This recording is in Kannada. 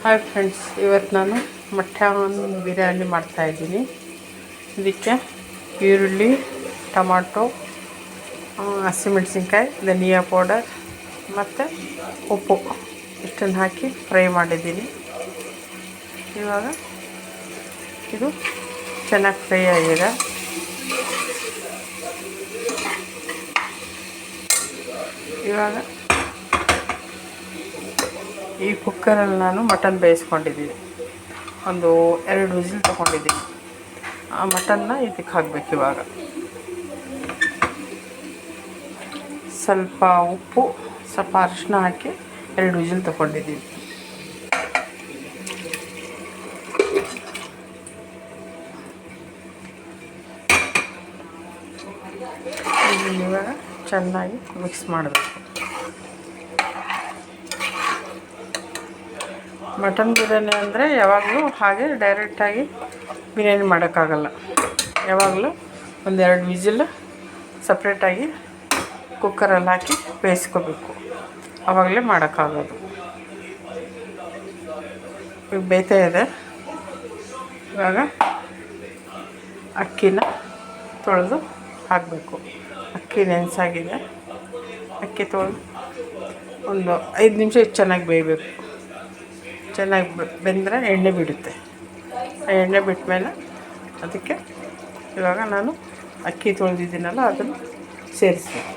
ಹಾಯ್ ಫ್ರೆಂಡ್ಸ್, ಇವತ್ತು ನಾನು ಮಟನ್ ಬಿರಿಯಾನಿ ಮಾಡ್ತಾಯಿದ್ದೀನಿ. ಇದಕ್ಕೆ ಈರುಳ್ಳಿ, ಟೊಮಾಟೊ, ಹಸಿಮೆಣಸಿನ್ಕಾಯಿ, ಧನಿಯಾ ಪೌಡರ್ ಮತ್ತು ಉಪ್ಪು ಇಷ್ಟನ್ನು ಹಾಕಿ ಫ್ರೈ ಮಾಡಿದ್ದೀನಿ. ಇವಾಗ ಇದು ಚೆನ್ನಾಗಿ ಫ್ರೈ ಆಗಿದೆ. ಇವಾಗ ಈ ಕುಕ್ಕರಲ್ಲಿ ನಾನು ಮಟನ್ ಬೇಯಿಸ್ಕೊಂಡಿದ್ದೀನಿ. ಒಂದು 2 ವಿಸಿಲ್ ತೊಗೊಂಡಿದ್ದೀನಿ. ಆ ಮಟನ್ನ ಇದಕ್ಕೆ ಹಾಕಬೇಕು. ಇವಾಗ ಸ್ವಲ್ಪ ಉಪ್ಪು, ಸ್ವಲ್ಪ ಅರಿಶಿನ ಹಾಕಿ 2 ವಿಸಿಲ್ ತೊಗೊಂಡಿದ್ದೀನಿ. ಇವಾಗ ಚೆನ್ನಾಗಿ ಮಿಕ್ಸ್ ಮಾಡಬೇಕು. ಮಟನ್ ಬಿರಿಯಾನಿ ಅಂದರೆ ಯಾವಾಗಲೂ ಹಾಗೆ ಡೈರೆಕ್ಟಾಗಿ ಬಿರಿಯಾನಿ ಮಾಡೋಕ್ಕಾಗಲ್ಲ. ಯಾವಾಗಲೂ 1-2 ವಿಸಿಲ್ ಸಪ್ರೇಟಾಗಿ ಕುಕ್ಕರಲ್ಲಿ ಹಾಕಿ ಬೇಯಿಸ್ಕೋಬೇಕು. ಆವಾಗಲೇ ಮಾಡೋಕ್ಕಾಗೋದು. ಈಗ ಬೇಯ್ತಾ ಇದೆ. ಇವಾಗ ಅಕ್ಕಿನ ತೊಳೆದು ಹಾಕಬೇಕು. ಅಕ್ಕಿ ನೆನೆಸಾಗಿದೆ. ಅಕ್ಕಿ ತೊಳೆದು ಒಂದು 5 ನಿಮಿಷ ಚೆನ್ನಾಗಿ ಬೇಯಬೇಕು. ಚೆನ್ನಾಗಿ ಬೆಂದರೆ ಎಣ್ಣೆ ಬಿಡುತ್ತೆ. ಎಣ್ಣೆ ಬಿಟ್ಟ ಮೇಲೆ ಅದಕ್ಕೆ ಇವಾಗ ನಾನು ಅಕ್ಕಿ ತೊಳೆದಿದ್ದೀನಲ್ಲ ಅದನ್ನು ಸೇರಿಸ್ಬೇಕು.